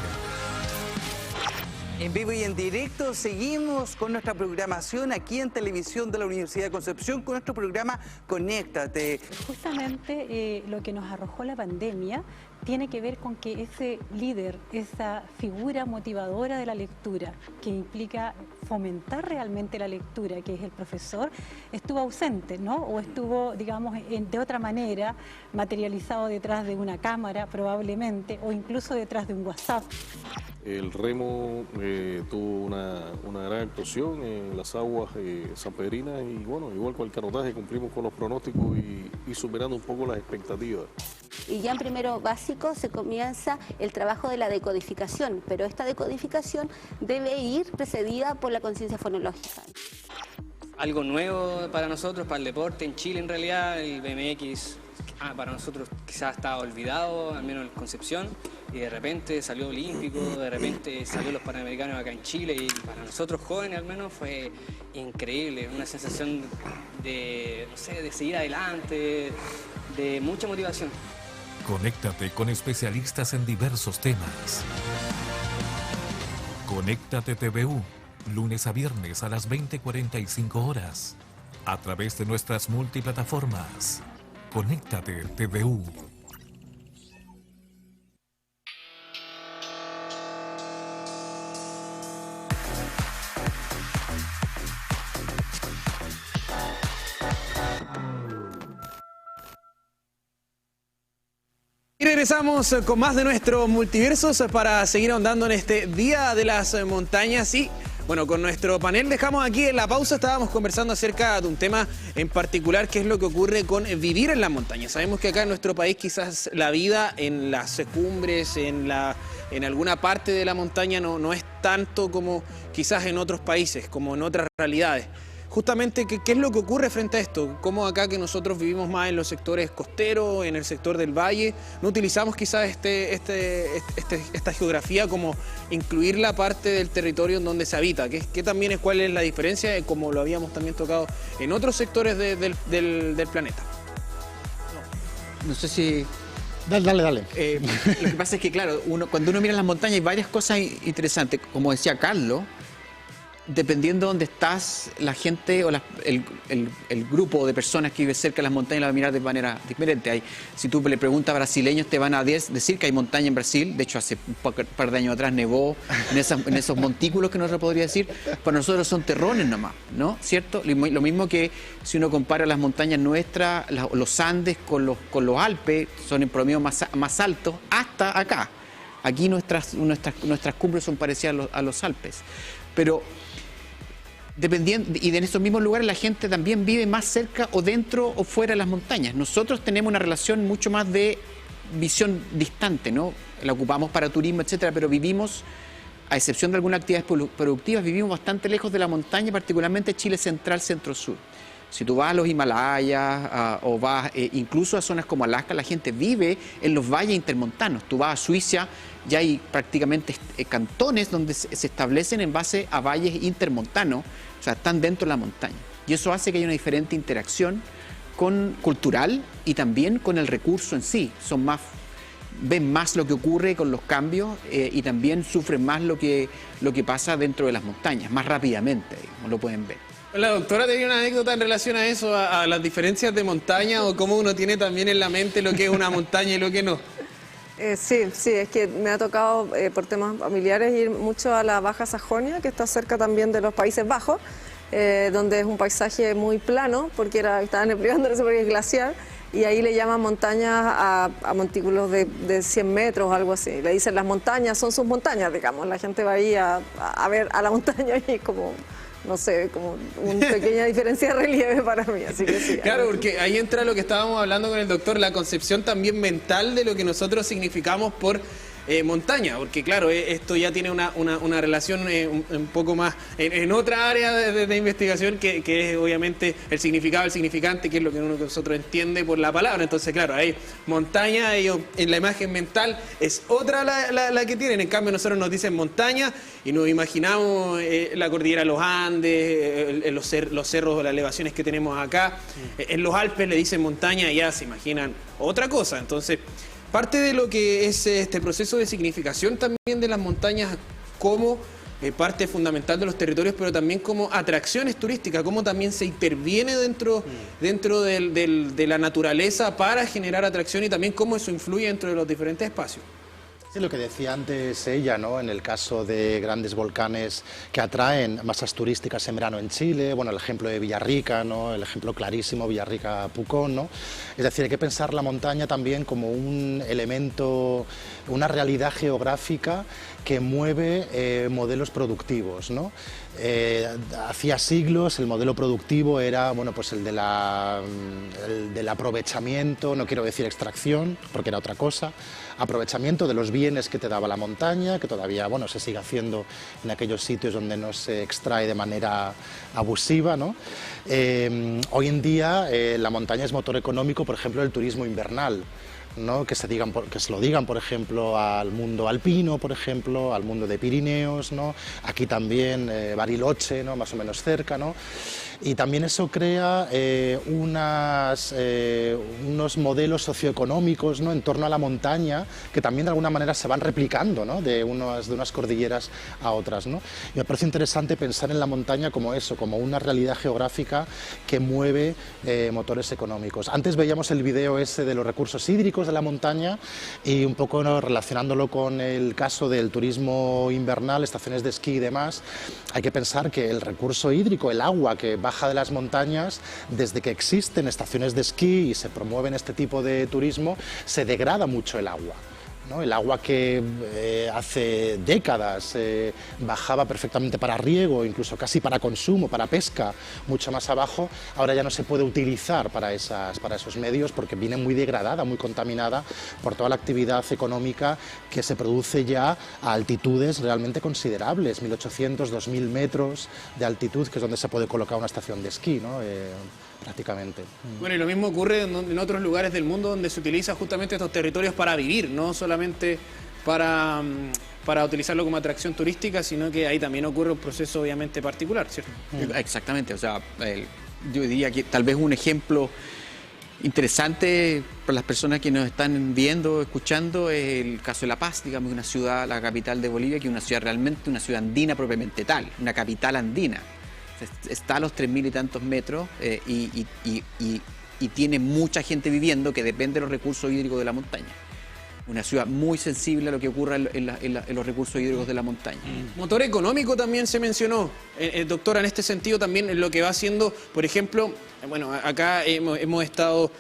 En vivo y en directo seguimos con nuestra programación aquí en Televisión de la Universidad de Concepción con nuestro programa Conéctate. Justamente lo que nos arrojó la pandemia tiene que ver con que ese líder, esa figura motivadora de la lectura, que implica fomentar realmente la lectura, que es el profesor, estuvo ausente, ¿no? O estuvo, digamos, de otra manera, materializado detrás de una cámara probablemente, o incluso detrás de un WhatsApp. El remo tuvo una gran actuación en las aguas sanpedrinas y bueno, igual con el canotaje cumplimos con los pronósticos y superando un poco las expectativas. Y ya en primero básico se comienza el trabajo de la decodificación, pero esta decodificación debe ir precedida por la conciencia fonológica. Algo nuevo para nosotros, para el deporte en Chile en realidad, el BMX. Para nosotros quizás estaba olvidado, al menos en Concepción, y de repente salió olímpico, de repente salió los Panamericanos acá en Chile, y para nosotros jóvenes al menos fue increíble, una sensación de, no sé, de seguir adelante, de mucha motivación. Conéctate con especialistas en diversos temas. Conéctate TVU, lunes a viernes a las 20:45 horas, a través de nuestras multiplataformas. Conéctate TVU. Y regresamos con más de nuestros multiversos para seguir ahondando en este Día de las Montañas. Y bueno, con nuestro panel dejamos aquí en la pausa, estábamos conversando acerca de un tema en particular, que es lo que ocurre con vivir en las montañas. Sabemos que acá en nuestro país quizás la vida en las cumbres, en alguna parte de la montaña no es tanto como quizás en otros países, como en otras realidades. Justamente, ¿qué es lo que ocurre frente a esto? ¿Cómo acá que nosotros vivimos más en los sectores costeros, en el sector del valle, no utilizamos quizás esta geografía como incluir la parte del territorio en donde se habita? ¿Qué también es, cuál es la diferencia, como lo habíamos también tocado en otros sectores del planeta? No sé si... Dale. Lo que pasa es que, claro, cuando uno mira las montañas hay varias cosas interesantes. Como decía Carlos, dependiendo de dónde estás, la gente o el grupo de personas que vive cerca de las montañas la va a mirar de manera diferente. Si tú le preguntas a brasileños, te van a decir que hay montaña en Brasil. De hecho, hace un par de años atrás nevó en esos montículos que no se podría decir. Para nosotros son terrones nomás, ¿no? ¿Cierto? Lo mismo que si uno compara las montañas nuestras, los Andes con los Alpes, son en promedio más altos hasta acá. Aquí nuestras cumbres son parecidas a los Alpes. Pero dependiendo, y en estos mismos lugares la gente también vive más cerca o dentro o fuera de las montañas. Nosotros tenemos una relación mucho más de visión distante, ¿no? La ocupamos para turismo, etcétera, pero vivimos, a excepción de algunas actividades productivas, vivimos bastante lejos de la montaña, particularmente Chile central, centro-sur. Si tú vas a los Himalayas o vas incluso a zonas como Alaska, la gente vive en los valles intermontanos. Tú vas a Suiza, ya hay prácticamente cantones donde se establecen en base a valles intermontanos, o sea, están dentro de la montaña. Y eso hace que haya una diferente interacción cultural y también con el recurso en sí. Ven más lo que ocurre con los cambios y también sufren más lo que pasa dentro de las montañas, más rápidamente, como lo pueden ver. La doctora tenía una anécdota en relación a eso, a las diferencias de montaña o cómo uno tiene también en la mente lo que es una montaña y lo que no. Sí, es que me ha tocado por temas familiares ir mucho a la Baja Sajonia, que está cerca también de los Países Bajos, donde es un paisaje muy plano, porque estaban privando porque es glaciar, y ahí le llaman montañas a montículos de 100 metros o algo así. Le dicen las montañas son sus montañas, digamos. La gente va ahí a ver a la montaña y es como, no sé, como una pequeña diferencia de relieve para mí, así que sí. Claro, porque ahí entra lo que estábamos hablando con el doctor, la concepción también mental de lo que nosotros significamos por montaña, porque claro, esto ya tiene una relación un poco más en otra área de investigación que es obviamente el significado, el significante, que es lo que nosotros entiende por la palabra. Entonces, claro, ahí montaña, ellos en la imagen mental es otra la que tienen. En cambio, nosotros nos dicen montaña y nos imaginamos la cordillera de los Andes, los cerros o las elevaciones que tenemos acá. En los Alpes le dicen montaña y ya se imaginan otra cosa. Entonces, parte de lo que es este proceso de significación también de las montañas como parte fundamental de los territorios, pero también como atracciones turísticas, cómo también se interviene dentro de la naturaleza para generar atracción y también cómo eso influye dentro de los diferentes espacios. Sí, lo que decía antes ella, ¿no? En el caso de grandes volcanes que atraen masas turísticas en verano en Chile, bueno, el ejemplo de Villarrica, ¿no? El ejemplo clarísimo, Villarrica-Pucón, ¿no? Es decir, hay que pensar la montaña también como un elemento, una realidad geográfica que mueve modelos productivos, ¿no? Hacía siglos el modelo productivo era, bueno, pues el del aprovechamiento, no quiero decir extracción, porque era otra cosa, aprovechamiento de los bienes que te daba la montaña, que todavía, bueno, se sigue haciendo en aquellos sitios donde no se extrae de manera abusiva, ¿no? Hoy en día la montaña es motor económico, por ejemplo, del turismo invernal, ¿no? Que se lo digan, por ejemplo, al mundo alpino, por ejemplo, al mundo de Pirineos, ¿no? Aquí también Bariloche, ¿no? Más o menos cerca, ¿no? Y también eso crea unos modelos socioeconómicos, ¿no? En torno a la montaña que también de alguna manera se van replicando, ¿no? de unas cordilleras a otras, ¿no? Y me parece interesante pensar en la montaña como eso, como una realidad geográfica que mueve motores económicos. Antes veíamos el video ese de los recursos hídricos de la montaña y un poco, ¿no? Relacionándolo con el caso del turismo invernal, estaciones de esquí y demás, hay que pensar que el recurso hídrico, el agua que baja de las montañas, desde que existen estaciones de esquí y se promueven este tipo de turismo, se degrada mucho el agua, ¿no? El agua que hace décadas bajaba perfectamente para riego, incluso casi para consumo, para pesca, mucho más abajo, ahora ya no se puede utilizar para esos medios porque viene muy degradada, muy contaminada por toda la actividad económica que se produce ya a altitudes realmente considerables, 1800, 2000 metros de altitud, que es donde se puede colocar una estación de esquí, ¿no? Prácticamente. Bueno, y lo mismo ocurre en otros lugares del mundo donde se utiliza justamente estos territorios para vivir, no solamente para utilizarlo como atracción turística, sino que ahí también ocurre un proceso obviamente particular, ¿cierto? Exactamente, o sea, yo diría que tal vez un ejemplo interesante para las personas que nos están viendo, escuchando, es el caso de La Paz, digamos, una ciudad, la capital de Bolivia, que es una ciudad realmente, una ciudad andina propiamente tal, una capital andina. Está a los 3.000 y tantos metros y tiene mucha gente viviendo que depende de los recursos hídricos de la montaña. Una ciudad muy sensible a lo que ocurra en los recursos hídricos de la montaña. Motor económico también se mencionó, doctora, en este sentido también lo que va haciendo, por ejemplo, bueno, acá hemos estado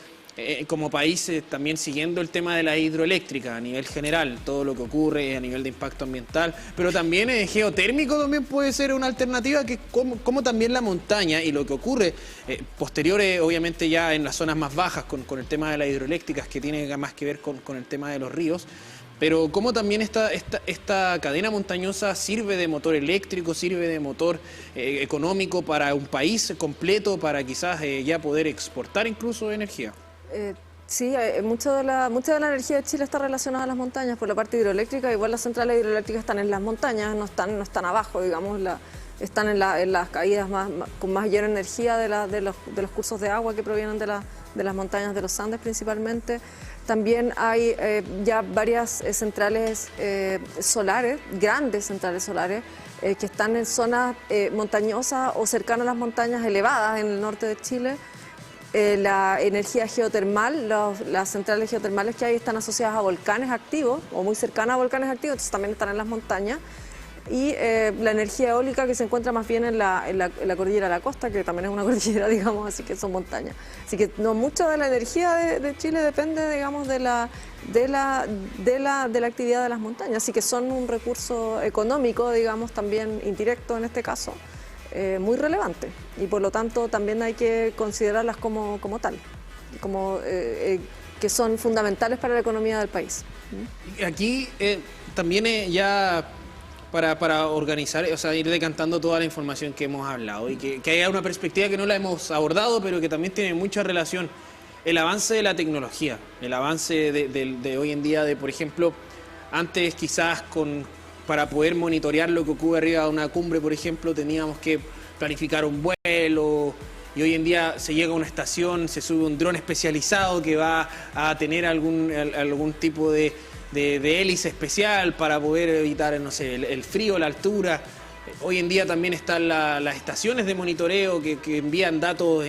como países también siguiendo el tema de la hidroeléctrica a nivel general, todo lo que ocurre a nivel de impacto ambiental, pero también geotérmico también puede ser una alternativa, que como también la montaña y lo que ocurre posteriores, obviamente ya en las zonas más bajas con el tema de las hidroeléctricas, que tiene más que ver con el tema de los ríos, pero cómo también esta cadena montañosa sirve de motor eléctrico, sirve de motor económico para un país completo, para quizás ya poder exportar incluso energía. Sí, mucha de la energía de Chile está relacionada a las montañas por la parte hidroeléctrica. Igual las centrales hidroeléctricas están en las montañas, no están abajo, digamos, están en las caídas con mayor energía de los cursos de agua que provienen de las montañas de los Andes principalmente. También hay ya varias centrales solares, grandes centrales solares, que están en zonas montañosas o cercanas a las montañas elevadas en el norte de Chile. La energía geotermal, las centrales geotermales que hay están asociadas a volcanes activos o muy cercanas a volcanes activos, entonces también están en las montañas. Y la energía eólica que se encuentra más bien en la cordillera de la costa, que también es una cordillera, digamos, así que son montañas. Así que no mucha de la energía de Chile depende, digamos, de la actividad de las montañas, así que son un recurso económico, digamos, también indirecto en este caso. Muy relevante y por lo tanto también hay que considerarlas como tal, que son fundamentales para la economía del país. Aquí también ya para organizar, o sea, ir decantando toda la información que hemos hablado y que haya una perspectiva que no la hemos abordado, pero que también tiene mucha relación, el avance de la tecnología, el avance de hoy en día, por ejemplo, antes quizás para poder monitorear lo que ocurre arriba de una cumbre, por ejemplo, teníamos que planificar un vuelo y hoy en día se llega a una estación, se sube un dron especializado que va a tener algún tipo de hélice especial para poder evitar, no sé, el frío, la altura. Hoy en día también están las estaciones de monitoreo que envían datos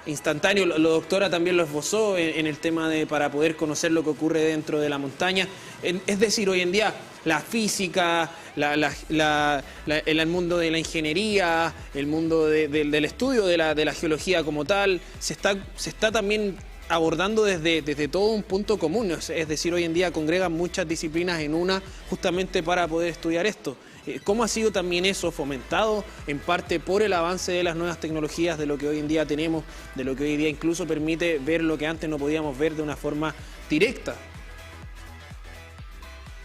instantáneos. La doctora también lo esbozó en el tema para poder conocer lo que ocurre dentro de la montaña. Es decir, hoy en día la física, el mundo de la ingeniería, el mundo del estudio de la geología como tal, se está también abordando desde todo un punto común. Es decir, hoy en día congregan muchas disciplinas en una justamente para poder estudiar esto. ¿Cómo ha sido también eso fomentado en parte por el avance de las nuevas tecnologías, de lo que hoy en día tenemos, de lo que hoy día incluso permite ver lo que antes no podíamos ver de una forma directa?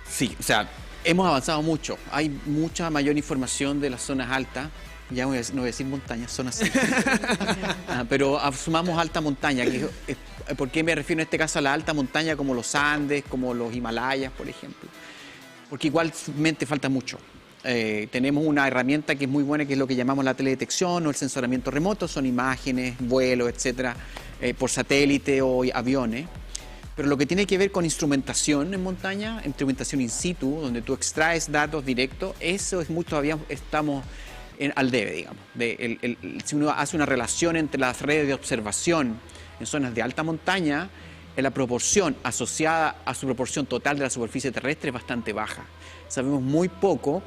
Sí, o sea, hemos avanzado mucho. Hay mucha mayor información de las zonas altas. Ya no voy a decir montañas, zonas pero sumamos alta montaña. ¿Por qué me refiero en este caso a la alta montaña como los Andes, como los Himalayas, por ejemplo? Porque igualmente falta mucho. Tenemos una herramienta que es muy buena, que es lo que llamamos la teledetección o el sensoramiento remoto. Son imágenes, vuelos, etcétera, por satélite o aviones. Pero lo que tiene que ver con instrumentación en montaña, instrumentación in situ, donde tú extraes datos directos, eso es mucho, todavía estamos al debe, digamos. Si uno hace una relación entre las redes de observación en zonas de alta montaña, la proporción asociada a su proporción total de la superficie terrestre es bastante baja. Sabemos muy poco.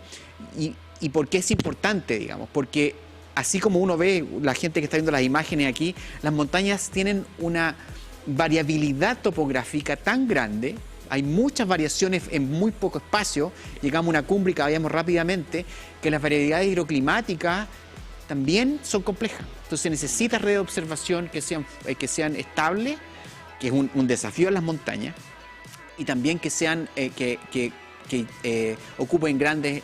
¿Y por qué es importante, digamos? Porque así como uno ve, la gente que está viendo las imágenes aquí, las montañas tienen una variabilidad topográfica tan grande, hay muchas variaciones en muy poco espacio, llegamos a una cumbre y caíamos rápidamente, que las variabilidades hidroclimáticas también son complejas. Entonces necesita redes de observación que sean estables, que es un desafío en las montañas, y también que sean ocupen grandes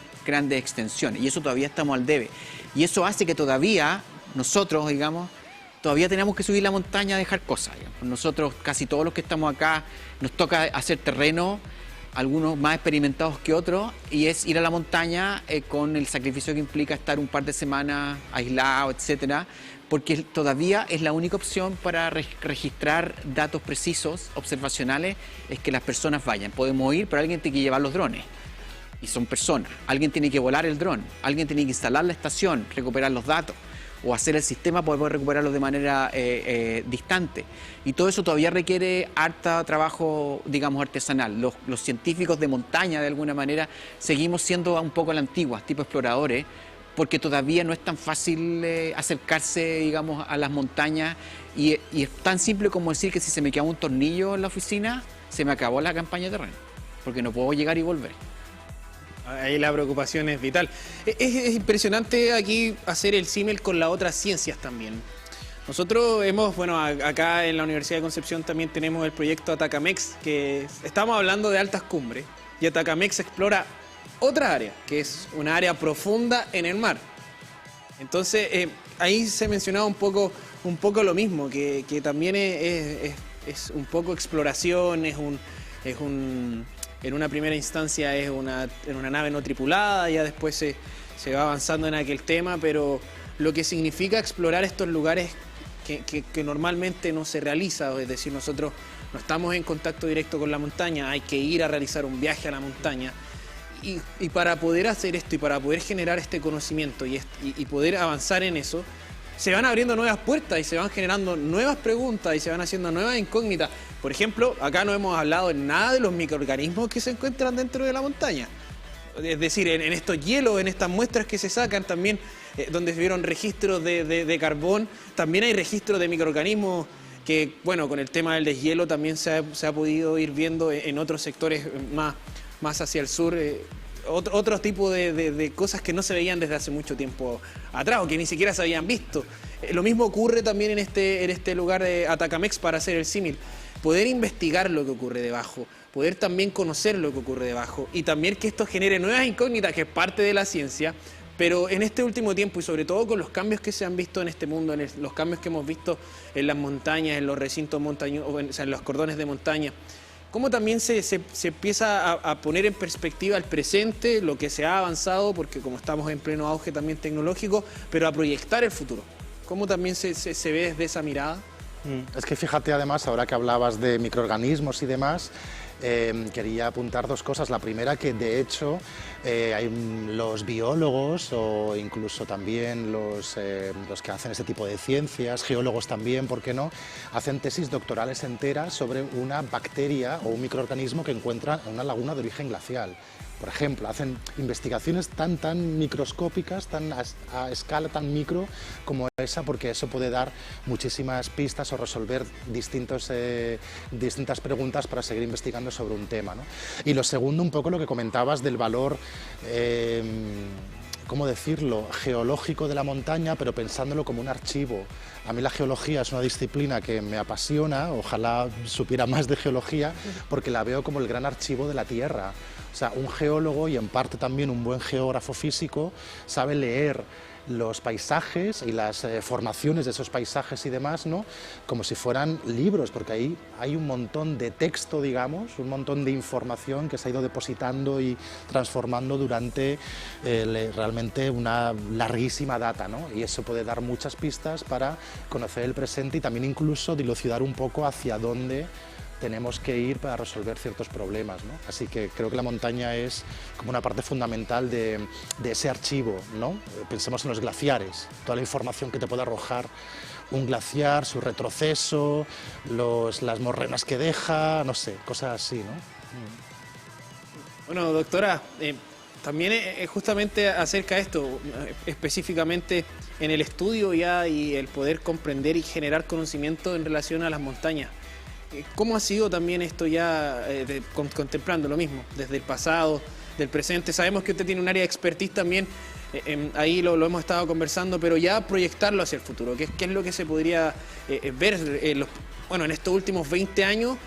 extensiones, y eso todavía estamos al debe. Y eso hace que todavía nosotros, digamos, todavía tenemos que subir la montaña a dejar cosas. Digamos. Nosotros, casi todos los que estamos acá, nos toca hacer terreno, algunos más experimentados que otros, y es ir a la montaña con el sacrificio que implica estar un par de semanas aislado, etcétera, porque todavía es la única opción para registrar datos precisos, observacionales, es que las personas vayan. Podemos ir, pero alguien tiene que llevar los drones, y son personas. Alguien tiene que volar el dron, alguien tiene que instalar la estación, recuperar los datos, o hacer el sistema para poder recuperarlos de manera distante. Y todo eso todavía requiere harto trabajo, digamos, artesanal. Los científicos de montaña, de alguna manera, seguimos siendo un poco a la antigua, tipo exploradores, porque todavía no es tan fácil acercarse, digamos, a las montañas, y es tan simple como decir que si se me queda un tornillo en la oficina, se me acabó la campaña de terreno, porque no puedo llegar y volver. Ahí la preocupación es vital. Es impresionante aquí hacer el símil con las otras ciencias también. Nosotros acá en la Universidad de Concepción también tenemos el proyecto Atacamex, que estamos hablando de altas cumbres, y Atacamex explora otra área, que es una área profunda en el mar. Entonces, ahí se mencionaba un poco lo mismo, que también es un poco exploración, en una primera instancia es en una nave no tripulada, ya después se va avanzando en aquel tema, pero lo que significa explorar estos lugares que normalmente no se realiza, es decir, nosotros no estamos en contacto directo con la montaña, hay que ir a realizar un viaje a la montaña, y para poder hacer esto y para poder generar este conocimiento y poder avanzar en eso, se van abriendo nuevas puertas y se van generando nuevas preguntas y se van haciendo nuevas incógnitas. Por ejemplo, acá no hemos hablado en nada de los microorganismos que se encuentran dentro de la montaña. Es decir, en estos hielos, en estas muestras que se sacan también, donde se vieron registros de carbón, también hay registros de microorganismos que, bueno, con el tema del deshielo también se ha podido ir viendo en otros sectores más hacia el sur, otro tipo de cosas que no se veían desde hace mucho tiempo atrás o que ni siquiera se habían visto. Lo mismo ocurre también en este lugar de Atacamex, para hacer el símil. Poder investigar lo que ocurre debajo, poder también conocer lo que ocurre debajo, y también que esto genere nuevas incógnitas, que es parte de la ciencia, pero en este último tiempo, y sobre todo con los cambios que se han visto en este mundo, los cambios que hemos visto en las montañas, en los recintos montañosos, o sea, en los cordones de montaña, cómo también se empieza a poner en perspectiva el presente, lo que se ha avanzado, porque como estamos en pleno auge también tecnológico, pero a proyectar el futuro. ¿Cómo también se ve desde esa mirada? Es que fíjate, además, ahora que hablabas de microorganismos y demás, quería apuntar dos cosas. La primera, que de hecho hay los biólogos o incluso también los que hacen este tipo de ciencias, geólogos también, ¿por qué no?, hacen tesis doctorales enteras sobre una bacteria o un microorganismo que encuentran en una laguna de origen glacial. Por ejemplo, hacen investigaciones tan microscópicas, a escala tan micro como esa, porque eso puede dar muchísimas pistas o resolver distintas preguntas para seguir investigando sobre un tema, ¿no? Y lo segundo, un poco lo que comentabas del valor, ¿cómo decirlo?, geológico de la montaña, pero pensándolo como un archivo. A mí la geología es una disciplina que me apasiona, ojalá supiera más de geología, porque la veo como el gran archivo de la Tierra. O sea, un geólogo, y en parte también un buen geógrafo físico, sabe leer los paisajes y las formaciones de esos paisajes y demás, ¿no?, como si fueran libros, porque ahí hay un montón de texto, digamos, un montón de información que se ha ido depositando y transformando durante realmente una larguísima data, ¿no? Y eso puede dar muchas pistas para conocer el presente y también incluso dilucidar un poco hacia dónde tenemos que ir para resolver ciertos problemas, ¿no? Así que creo que la montaña es como una parte fundamental de ese archivo, ¿no? Pensemos en los glaciares, toda la información que te puede arrojar un glaciar, su retroceso, las morrenas que deja, no sé, cosas así, ¿no? Bueno, doctora, también justamente acerca de esto, específicamente en el estudio ya y el poder comprender y generar conocimiento en relación a las montañas. ¿Cómo ha sido también esto ya contemplando lo mismo, desde el pasado, del presente? Sabemos que usted tiene un área de expertise también, ahí lo hemos estado conversando, pero ya proyectarlo hacia el futuro. ¿Qué es lo que se podría ver? Bueno, en estos últimos 20 años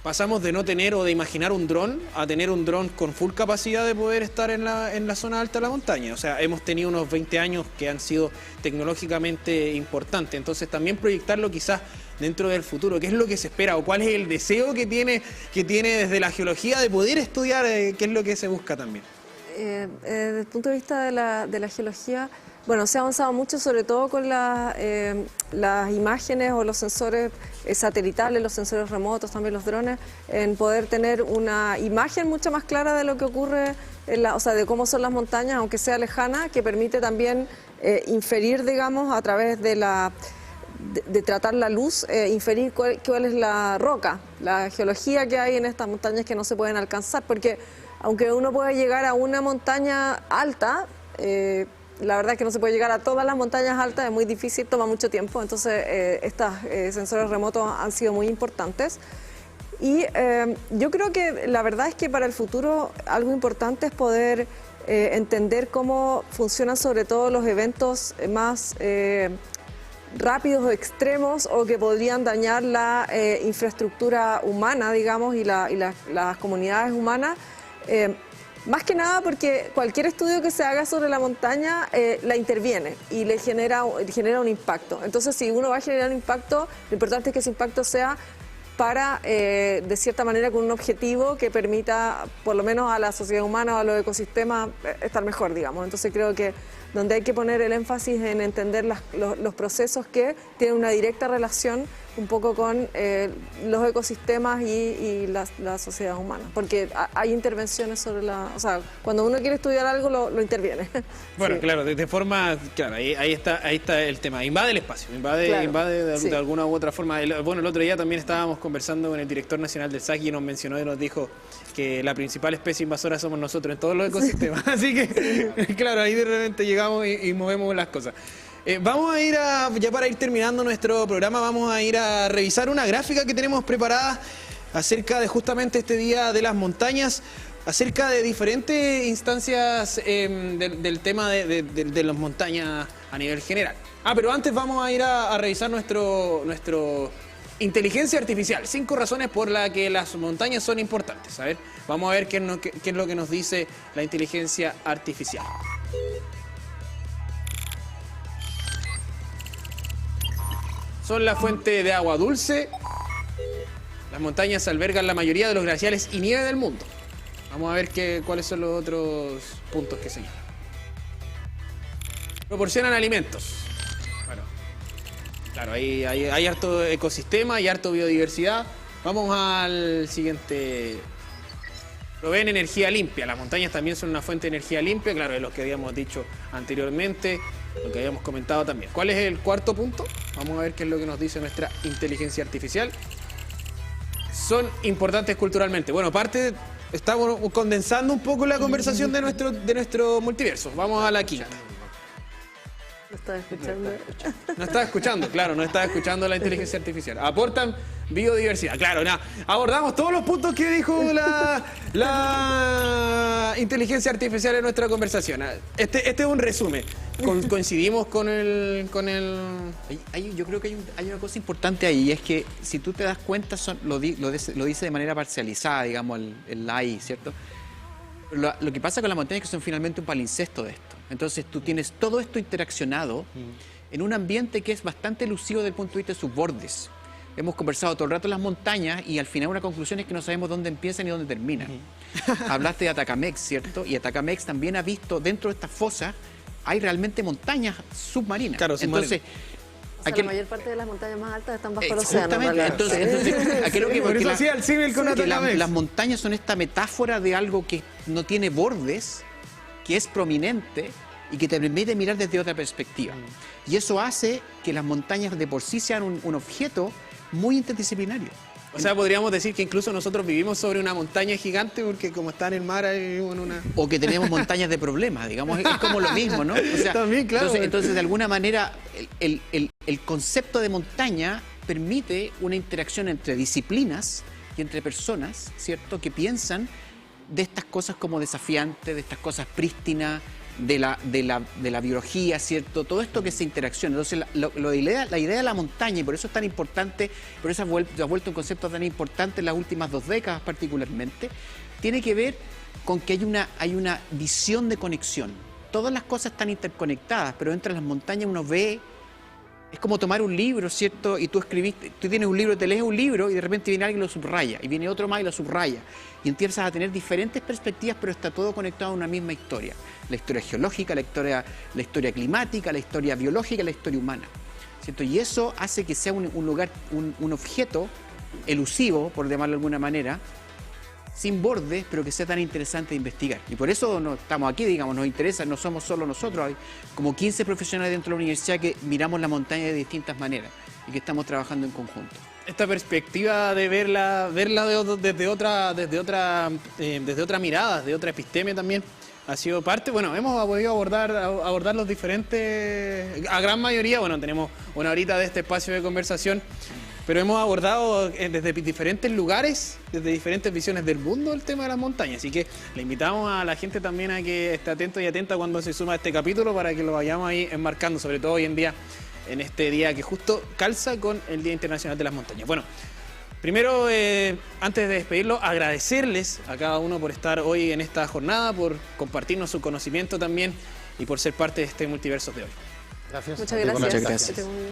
pasamos de no tener o de imaginar un dron a tener un dron con full capacidad de poder estar en la zona alta de la montaña. O sea, hemos tenido unos 20 años que han sido tecnológicamente importantes. Entonces también proyectarlo quizás dentro del futuro, qué es lo que se espera o cuál es el deseo que tiene desde la geología de poder estudiar, qué es lo que se busca también. Desde el punto de vista de la geología, bueno, se ha avanzado mucho, sobre todo con las imágenes o los sensores satelitales, los sensores remotos, también los drones, en poder tener una imagen mucho más clara de lo que ocurre, o sea, de cómo son las montañas, aunque sea lejana, que permite también inferir, digamos, a través de tratar la luz, inferir cuál es la roca, la geología que hay en estas montañas que no se pueden alcanzar, porque aunque uno pueda llegar a una montaña alta, la verdad es que no se puede llegar a todas las montañas altas, es muy difícil, toma mucho tiempo, entonces estos sensores remotos han sido muy importantes. Y yo creo que la verdad es que para el futuro algo importante es poder entender cómo funcionan sobre todo los eventos más rápidos o extremos o que podrían dañar la infraestructura humana, digamos, y las comunidades humanas. Más que nada porque cualquier estudio que se haga sobre la montaña la interviene y le genera un impacto. Entonces, si uno va a generar un impacto, lo importante es que ese impacto sea para, de cierta manera, con un objetivo que permita, por lo menos a la sociedad humana o a los ecosistemas, estar mejor, digamos. Entonces, creo que donde hay que poner el énfasis en entender los procesos que tienen una directa relación un poco con los ecosistemas y la sociedad humana, porque hay intervenciones sobre o sea, cuando uno quiere estudiar algo lo interviene. Bueno, sí. Claro, de forma, claro, ahí está el tema, invade el espacio, invade de alguna u otra forma. Bueno, el otro día también estábamos conversando con el director nacional del SAC y nos mencionó y nos dijo que la principal especie invasora somos nosotros en todos los ecosistemas, así que claro, ahí de repente llegamos y movemos las cosas. Vamos a ir ya para ir terminando nuestro programa, vamos a ir a revisar una gráfica que tenemos preparada acerca de justamente este Día de las Montañas, acerca de diferentes instancias del tema de las montañas a nivel general. Pero antes vamos a ir a revisar nuestro inteligencia artificial, 5 razones por las que las montañas son importantes. A ver, vamos a ver qué es lo que nos dice la inteligencia artificial. Son la fuente de agua dulce. Las montañas albergan la mayoría de los glaciares y nieve del mundo. Vamos a ver cuáles son los otros puntos que señalan. Proporcionan alimentos. Bueno, claro, hay harto ecosistema, hay harto biodiversidad. Vamos al siguiente. Proveen energía limpia. Las montañas también son una fuente de energía limpia, claro, de lo que habíamos dicho anteriormente, lo que habíamos comentado también. ¿Cuál es el cuarto punto? Vamos a ver qué es lo que nos dice nuestra inteligencia artificial. Son importantes culturalmente. Bueno, estamos condensando un poco la conversación de nuestro multiverso. Vamos a la quinta. ¿No estaba escuchando? No estaba escuchando, claro, no estaba escuchando la inteligencia artificial. Aportan biodiversidad, claro, nada. Abordamos todos los puntos que dijo la inteligencia artificial en nuestra conversación. Este es un resumen. Coincidimos con el... Yo creo que hay una cosa importante ahí, y es que si tú te das cuenta, lo dice de manera parcializada, digamos, el AI, ¿cierto? Lo que pasa con las montañas es que son finalmente un palincesto de esto. Entonces tú tienes todo esto interaccionado en un ambiente que es bastante elusivo desde el punto de vista de sus bordes. Hemos conversado todo el rato en las montañas y al final una conclusión es que no sabemos dónde empiezan y dónde terminan. Hablaste de Atacamex, ¿cierto? Y Atacamex también ha visto dentro de estas fosas hay realmente montañas submarinas. Claro, submarinas. Entonces, la mayor parte de las montañas más altas están bajo el océano. Las montañas son esta metáfora de algo que no tiene bordes, que es prominente y que te permite mirar desde otra perspectiva. Y eso hace que las montañas de por sí sean un objeto muy interdisciplinario. O sea, podríamos decir que incluso nosotros vivimos sobre una montaña gigante porque como está en el mar hay una... O que tenemos montañas de problemas, digamos, es como lo mismo, ¿no? O sea, también, claro. Entonces, de alguna manera, el concepto de montaña permite una interacción entre disciplinas y entre personas, ¿cierto?, que piensan de estas cosas como desafiantes, de estas cosas prístinas, de la biología, ¿cierto? Todo esto que se interacciona. Entonces, la idea de la montaña, y por eso es tan importante, por eso ha vuelto un concepto tan importante en las últimas 2 décadas particularmente, tiene que ver con que hay una visión de conexión. Todas las cosas están interconectadas, pero entre las montañas uno ve... Es como tomar un libro, ¿cierto? Y tú tienes un libro, te lees un libro y de repente viene alguien y lo subraya, y viene otro más y lo subraya. Y empiezas a tener diferentes perspectivas, pero está todo conectado a una misma historia. La historia geológica, la historia climática, la historia biológica, la historia humana, ¿cierto? Y eso hace que sea un lugar, un objeto elusivo, por llamarlo de alguna manera, sin bordes, pero que sea tan interesante de investigar. Y por eso no estamos aquí, digamos, nos interesa, no somos solo nosotros, hay como 15 profesionales dentro de la universidad que miramos la montaña de distintas maneras y que estamos trabajando en conjunto. Esta perspectiva de verla desde otra mirada, de otra epistemia también, ha sido parte. Bueno, hemos podido abordar los diferentes, a gran mayoría, bueno, tenemos una horita de este espacio de conversación, pero hemos abordado desde diferentes lugares, desde diferentes visiones del mundo, el tema de las montañas. Así que le invitamos a la gente también a que esté atento y atenta cuando se suma a este capítulo para que lo vayamos ahí enmarcando, sobre todo hoy en día, en este día que justo calza con el Día Internacional de las Montañas. Bueno, primero, antes de despedirlo, agradecerles a cada uno por estar hoy en esta jornada, por compartirnos su conocimiento también y por ser parte de este multiverso de hoy. Gracias. Muchas gracias.